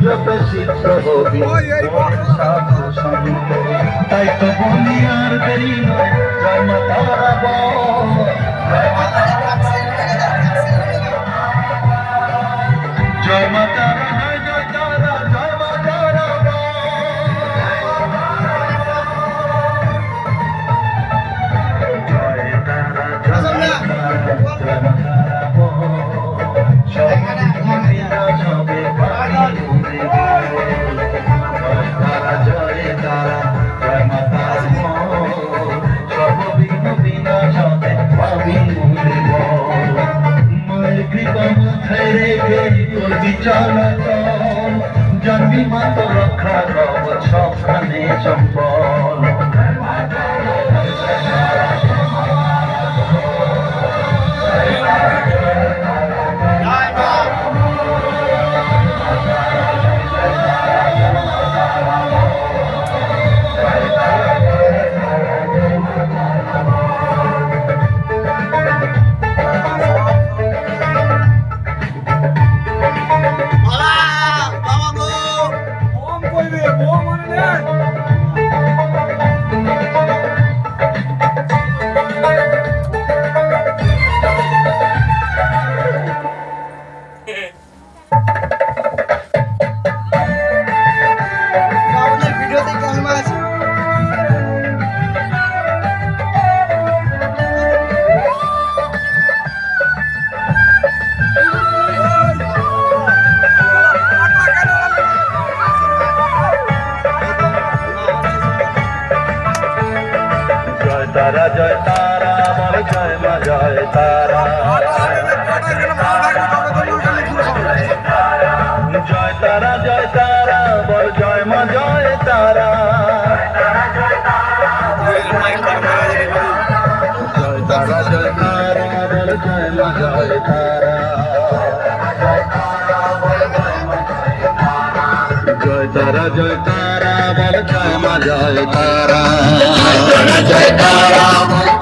যত চিত্র হবি সাধু সন্ত তাই তো বলি আর দেরি নয় জয় মা তারা বল জয় মা তারা জয় তারা জয় মা তারা জয় তারা জয় জন্মী মাত রক্ষা রব সখানে সম্বল तारा जय तारा बल जय मा जय तारा जय तारा बल जय मा जय तारा जय तारा बल जय मा जय तारा जय तारा बल जय मा जय तारा जय तारा